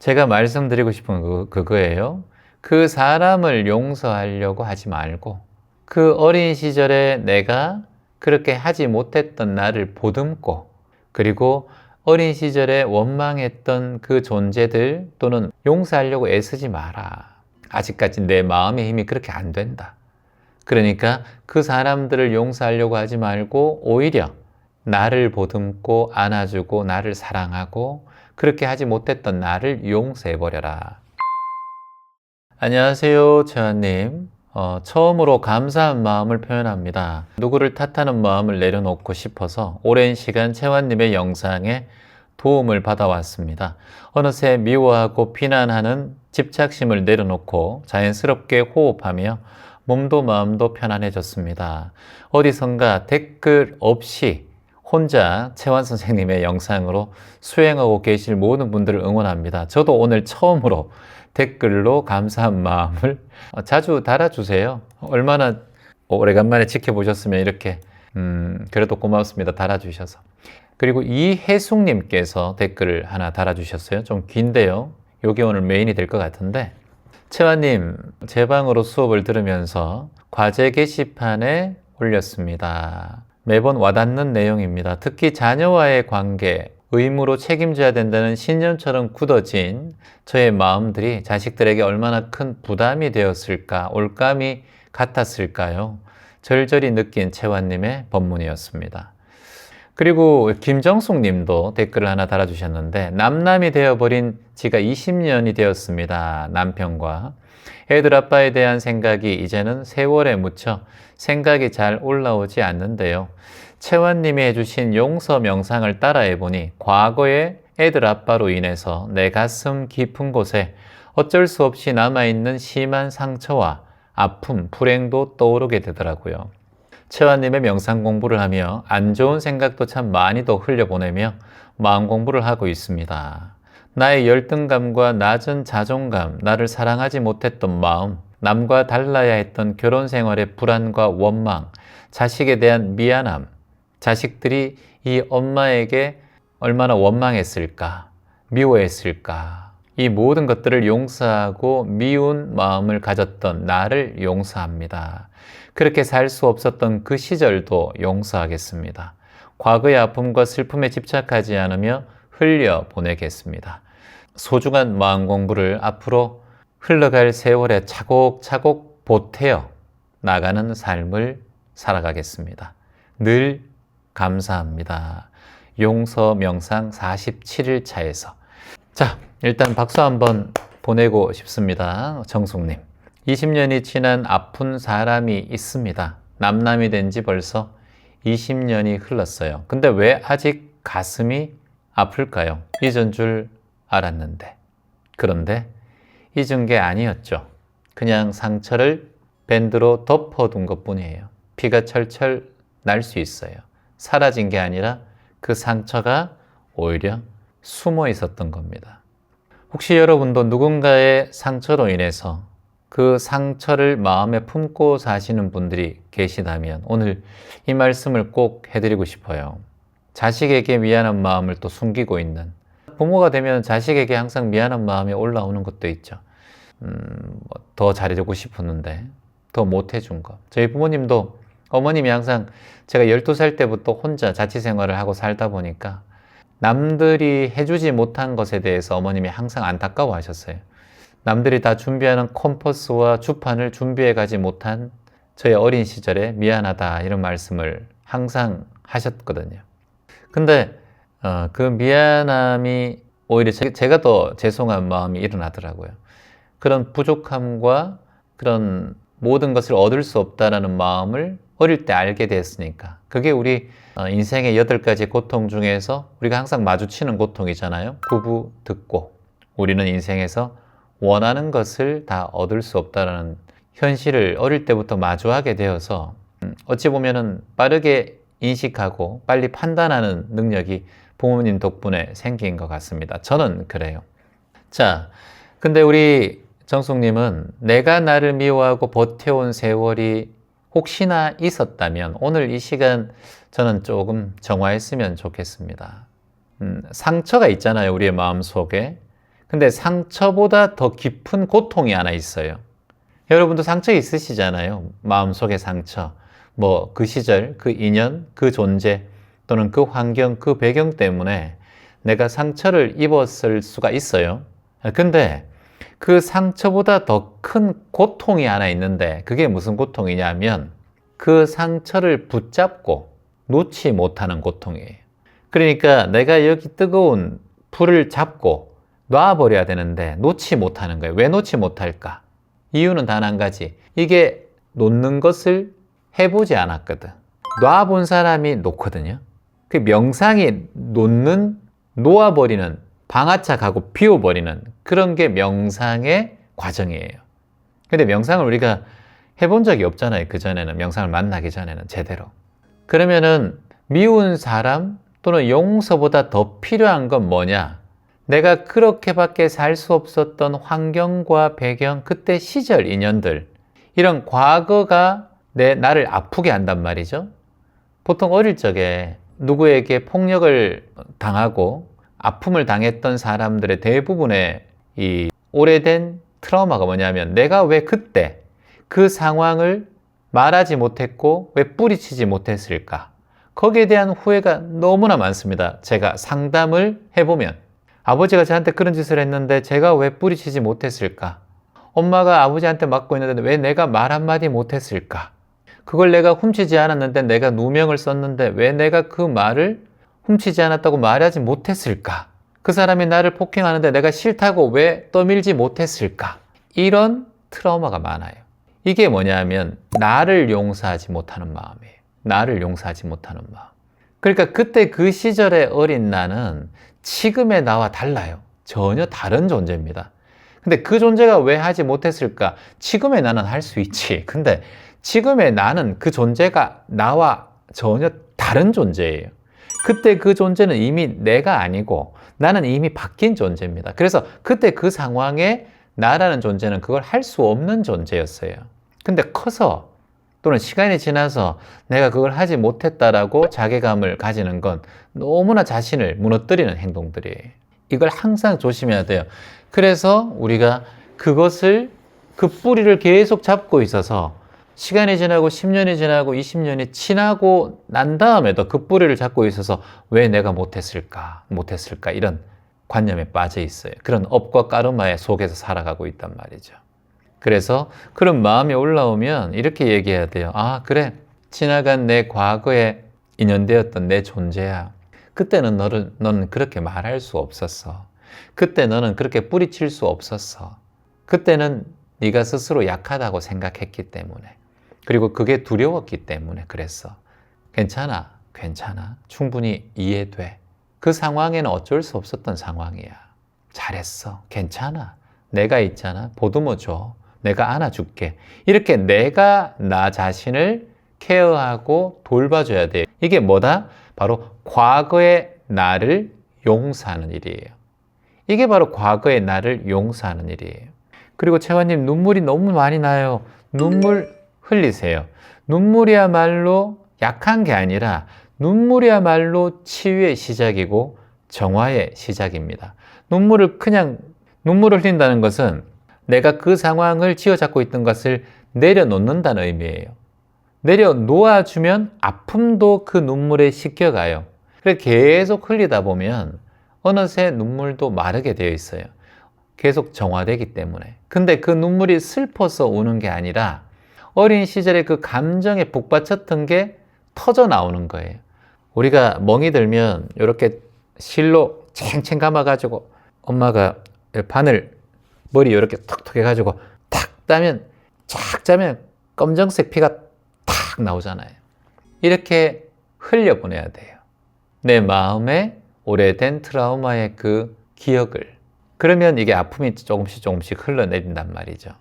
제가 말씀드리고 싶은 그거예요. 그 사람을 용서하려고 하지 말고 그 어린 시절에 내가 그렇게 하지 못했던 나를 보듬고, 그리고 어린 시절에 원망했던 그 존재들 또는 용서하려고 애쓰지 마라. 아직까지 내 마음의 힘이 그렇게 안 된다. 그러니까 그 사람들을 용서하려고 하지 말고 오히려 나를 보듬고 안아주고 나를 사랑하고 그렇게 하지 못했던 나를 용서해버려라. 안녕하세요, 채환님. 처음으로 감사한 마음을 표현합니다. 누구를 탓하는 마음을 내려놓고 싶어서 오랜 시간 채환님의 영상에 도움을 받아왔습니다. 어느새 미워하고 비난하는 집착심을 내려놓고 자연스럽게 호흡하며 몸도 마음도 편안해졌습니다. 어디선가 댓글 없이 혼자 채환 선생님의 영상으로 수행하고 계실 모든 분들을 응원합니다. 저도 오늘 처음으로 댓글로 감사한 마음을 자주 달아주세요. 얼마나 오래간만에 지켜보셨으면 이렇게 그래도 고맙습니다. 달아주셔서. 그리고 이혜숙님께서 댓글을 하나 달아주셨어요. 좀 긴데요. 이게 오늘 메인이 될 것 같은데, 채환님, 제 방으로 수업을 들으면서 과제 게시판에 올렸습니다. 매번 와닿는 내용입니다. 특히 자녀와의 관계, 의무로 책임져야 된다는 신념처럼 굳어진 저의 마음들이 자식들에게 얼마나 큰 부담이 되었을까, 올감이 같았을까요? 절절히 느낀 채환님의 법문이었습니다. 그리고 김정숙 님도 댓글을 하나 달아주셨는데, 남남이 되어버린 지가 20년이 되었습니다. 남편과. 애들 아빠에 대한 생각이 이제는 세월에 묻혀 생각이 잘 올라오지 않는데요. 채환님이 해주신 용서 명상을 따라해보니 과거의 애들 아빠로 인해서 내 가슴 깊은 곳에 어쩔 수 없이 남아있는 심한 상처와 아픔, 불행도 떠오르게 되더라고요. 채환님의 명상 공부를 하며 안 좋은 생각도 참 많이 더 흘려보내며 마음 공부를 하고 있습니다. 나의 열등감과 낮은 자존감, 나를 사랑하지 못했던 마음, 남과 달라야 했던 결혼 생활의 불안과 원망, 자식에 대한 미안함, 자식들이 이 엄마에게 얼마나 원망했을까, 미워했을까, 이 모든 것들을 용서하고 미운 마음을 가졌던 나를 용서합니다. 그렇게 살 수 없었던 그 시절도 용서하겠습니다. 과거의 아픔과 슬픔에 집착하지 않으며 흘려보내겠습니다. 소중한 마음 공부를 앞으로 흘러갈 세월에 차곡차곡 보태어 나가는 삶을 살아가겠습니다. 늘 감사합니다. 용서 명상 47일 차에서. 자, 일단 박수 한번 보내고 싶습니다. 정숙님. 20년이 지난 아픈 사람이 있습니다. 남남이 된 지 벌써 20년이 흘렀어요. 근데 왜 아직 가슴이 아플까요? 잊은 줄 알았는데. 그런데 잊은 게 아니었죠. 그냥 상처를 밴드로 덮어둔 것 뿐이에요. 피가 철철 날 수 있어요. 사라진 게 아니라 그 상처가 오히려 숨어 있었던 겁니다. 혹시 여러분도 누군가의 상처로 인해서 그 상처를 마음에 품고 사시는 분들이 계시다면 오늘 이 말씀을 꼭 해드리고 싶어요. 자식에게 미안한 마음을 또 숨기고 있는, 부모가 되면 자식에게 항상 미안한 마음이 올라오는 것도 있죠. 더 잘해주고 싶었는데 더 못해준 거. 저희 부모님도, 어머님이 항상 제가 12살 때부터 혼자 자취 생활을 하고 살다 보니까 남들이 해주지 못한 것에 대해서 어머님이 항상 안타까워 하셨어요. 남들이 다 준비하는 컴퍼스와 주판을 준비해 가지 못한 저의 어린 시절에 미안하다, 이런 말씀을 항상 하셨거든요. 근데 그 미안함이 오히려 제가 더 죄송한 마음이 일어나더라고요. 그런 부족함과 그런 모든 것을 얻을 수 없다는 마음을 어릴 때 알게 됐으니까. 그게 우리 인생의 8가지 고통 중에서 우리가 항상 마주치는 고통이잖아요. 구부듣고 우리는 인생에서 원하는 것을 다 얻을 수 없다는 현실을 어릴 때부터 마주하게 되어서 어찌 보면은 빠르게 인식하고 빨리 판단하는 능력이 부모님 덕분에 생긴 것 같습니다. 저는 그래요. 자, 근데 우리 정숙님은 내가 나를 미워하고 버텨온 세월이 혹시나 있었다면 오늘 이 시간 저는 조금 정화했으면 좋겠습니다. 상처가 있잖아요, 우리의 마음속에. 근데 상처보다 더 깊은 고통이 하나 있어요. 여러분도 상처 있으시잖아요. 마음속의 상처. 뭐 그 시절, 그 인연, 그 존재 또는 그 환경, 그 배경 때문에 내가 상처를 입었을 수가 있어요. 근데 그 상처보다 더 큰 고통이 하나 있는데 그게 무슨 고통이냐면 그 상처를 붙잡고 놓지 못하는 고통이에요. 그러니까 내가 여기 뜨거운 불을 잡고 놔버려야 되는데 놓지 못하는 거예요. 왜 놓지 못할까? 이유는 단 한 가지. 이게 놓는 것을 해보지 않았거든. 놔본 사람이 놓거든요. 그 명상이 놓아버리는, 방아착하고 비워버리는 그런 게 명상의 과정이에요. 근데 명상을 우리가 해본 적이 없잖아요. 그전에는, 명상을 만나기 전에는 제대로. 그러면은 미운 사람 또는 용서보다 더 필요한 건 뭐냐? 내가 그렇게밖에 살 수 없었던 환경과 배경, 그때 시절 인연들, 이런 과거가 나를 아프게 한단 말이죠. 보통 어릴 적에 누구에게 폭력을 당하고 아픔을 당했던 사람들의 대부분의 이 오래된 트라우마가 뭐냐면 내가 왜 그때 그 상황을 말하지 못했고 왜 뿌리치지 못했을까? 거기에 대한 후회가 너무나 많습니다. 제가 상담을 해보면 아버지가 저한테 그런 짓을 했는데 제가 왜 뿌리치지 못했을까? 엄마가 아버지한테 맞고 있는데 왜 내가 말 한마디 못했을까? 그걸 내가 훔치지 않았는데 내가 누명을 썼는데 왜 내가 그 말을 훔치지 않았다고 말하지 못했을까? 그 사람이 나를 폭행하는데 내가 싫다고 왜 떠밀지 못했을까? 이런 트라우마가 많아요. 이게 뭐냐면 나를 용서하지 못하는 마음이에요. 나를 용서하지 못하는 마음. 그러니까 그때 그 시절의 어린 나는 지금의 나와 달라요. 전혀 다른 존재입니다. 근데 그 존재가 왜 하지 못했을까? 지금의 나는 할 수 있지. 근데 지금의 나는 그 존재가 나와 전혀 다른 존재예요. 그때 그 존재는 이미 내가 아니고 나는 이미 바뀐 존재입니다. 그래서 그때 그 상황에 나라는 존재는 그걸 할 수 없는 존재였어요. 근데 커서 또는 시간이 지나서 내가 그걸 하지 못했다라고 자괴감을 가지는 건 너무나 자신을 무너뜨리는 행동들이에요. 이걸 항상 조심해야 돼요. 그래서 우리가 그것을, 그 뿌리를 계속 잡고 있어서 시간이 지나고 10년이 지나고 20년이 지나고 난 다음에도 그 뿌리를 잡고 있어서 왜 내가 못했을까 이런 관념에 빠져 있어요. 그런 업과 까르마의 속에서 살아가고 있단 말이죠. 그래서 그런 마음이 올라오면 이렇게 얘기해야 돼요. 아, 그래. 지나간 내 과거에 인연되었던 내 존재야. 그때는 너는 그렇게 말할 수 없었어. 그때 너는 그렇게 뿌리칠 수 없었어. 그때는 네가 스스로 약하다고 생각했기 때문에. 그리고 그게 두려웠기 때문에 그랬어. 괜찮아. 충분히 이해돼. 그 상황에는 어쩔 수 없었던 상황이야. 잘했어. 괜찮아. 내가 있잖아. 보듬어 줘. 내가 안아줄게. 이렇게 내가 나 자신을 케어하고 돌봐줘야 돼요. 이게 뭐다? 바로 과거의 나를 용서하는 일이에요. 이게 바로 과거의 나를 용서하는 일이에요. 그리고 채화님, 눈물이 너무 많이 나요. 눈물 흘리세요. 눈물이야말로 약한 게 아니라 눈물이야말로 치유의 시작이고 정화의 시작입니다. 눈물을 흘린다는 것은 내가 그 상황을 쥐어잡고 있던 것을 내려놓는다는 의미예요. 내려놓아주면 아픔도 그 눈물에 씻겨가요. 그래서 계속 흘리다 보면 어느새 눈물도 마르게 되어 있어요. 계속 정화되기 때문에. 근데 그 눈물이 슬퍼서 우는 게 아니라 어린 시절에 그 감정에 북받쳤던 게 터져 나오는 거예요. 우리가 멍이 들면 이렇게 실로 챙챙 감아가지고 엄마가 바늘 머리 이렇게 톡톡 해가지고 탁 따면 쫙 짜면 검정색 피가 탁 나오잖아요. 이렇게 흘려보내야 돼요. 내 마음에 오래된 트라우마의 그 기억을. 그러면 이게 아픔이 조금씩 흘러내린단 말이죠.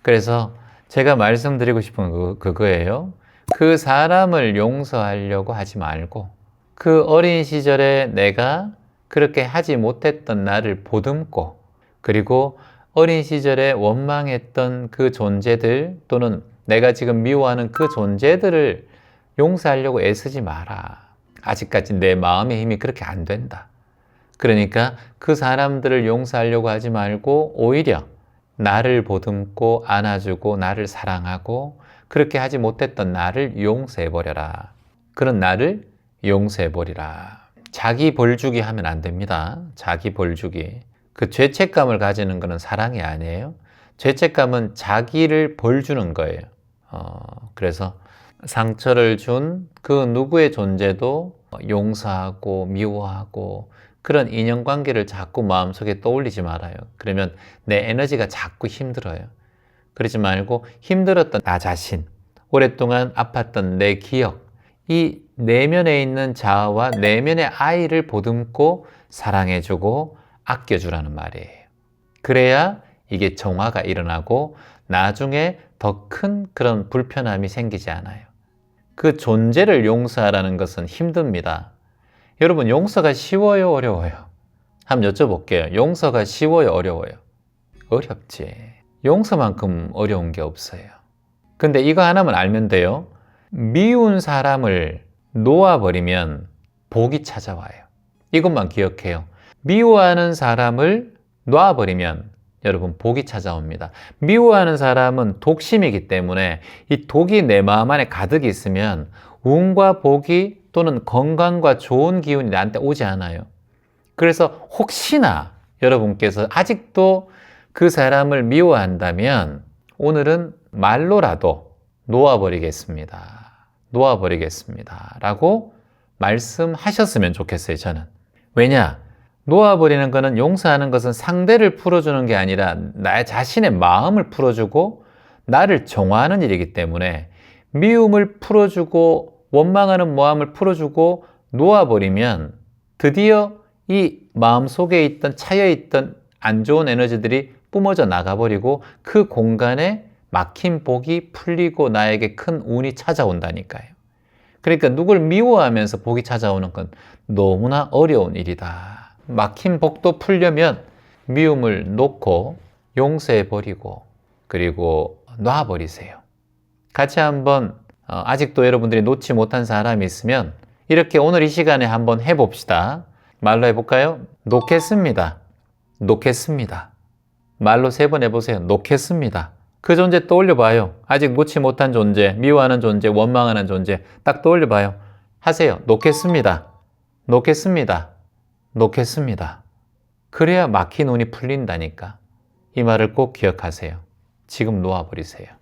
그래서 제가 말씀드리고 싶은 건 그거예요. 그 사람을 용서하려고 하지 말고 그 어린 시절에 내가 그렇게 하지 못했던 나를 보듬고 그리고 어린 시절에 원망했던 그 존재들 또는 내가 지금 미워하는 그 존재들을 용서하려고 애쓰지 마라. 아직까지 내 마음의 힘이 그렇게 안 된다. 그러니까 그 사람들을 용서하려고 하지 말고 오히려 나를 보듬고 안아주고 나를 사랑하고 그렇게 하지 못했던 나를 용서해버려라. 그런 나를 용서해버리라. 자기 벌주기 하면 안 됩니다. 자기 벌주기. 그 죄책감을 가지는 것은 사랑이 아니에요. 죄책감은 자기를 벌주는 거예요. 그래서 상처를 준 그 누구의 존재도 용서하고 미워하고 그런 인연관계를 자꾸 마음속에 떠올리지 말아요. 그러면 내 에너지가 자꾸 힘들어요. 그러지 말고 힘들었던 나 자신, 오랫동안 아팠던 내 기억, 이 내면에 있는 자아와 내면의 아이를 보듬고 사랑해주고 아껴주라는 말이에요. 그래야 이게 정화가 일어나고 나중에 더 큰 그런 불편함이 생기지 않아요. 그 존재를 용서하라는 것은 힘듭니다. 여러분, 용서가 쉬워요, 어려워요? 한번 여쭤볼게요. 용서가 쉬워요, 어려워요? 어렵지. 용서만큼 어려운 게 없어요. 근데 이거 하나만 알면 돼요. 미운 사람을 놓아버리면 복이 찾아와요. 이것만 기억해요. 미워하는 사람을 놔버리면 여러분 복이 찾아옵니다. 미워하는 사람은 독심이기 때문에 이 독이 내 마음 안에 가득 있으면 운과 복이 또는 건강과 좋은 기운이 나한테 오지 않아요. 그래서 혹시나 여러분께서 아직도 그 사람을 미워한다면 오늘은 말로라도 놓아버리겠습니다. 놓아버리겠습니다. 라고 말씀하셨으면 좋겠어요, 저는. 왜냐? 놓아버리는 것은, 용서하는 것은 상대를 풀어주는 게 아니라 나 자신의 마음을 풀어주고 나를 정화하는 일이기 때문에 미움을 풀어주고 원망하는 마음을 풀어주고 놓아버리면 드디어 이 마음속에 있던 차여있던 안 좋은 에너지들이 뿜어져 나가버리고 그 공간에 막힌 복이 풀리고 나에게 큰 운이 찾아온다니까요. 그러니까 누굴 미워하면서 복이 찾아오는 건 너무나 어려운 일이다. 막힌 복도 풀려면 미움을 놓고 용서해버리고 그리고 놔버리세요. 같이 한번 아직도 여러분들이 놓지 못한 사람이 있으면 이렇게 오늘 이 시간에 한번 해봅시다. 말로 해볼까요? 놓겠습니다. 놓겠습니다. 말로 3번 해보세요. 놓겠습니다. 그 존재 떠올려봐요. 아직 놓지 못한 존재, 미워하는 존재, 원망하는 존재 딱 떠올려봐요. 하세요. 놓겠습니다. 놓겠습니다. 놓겠습니다. 그래야 막힌 운이 풀린다니까. 이 말을 꼭 기억하세요. 지금 놓아버리세요.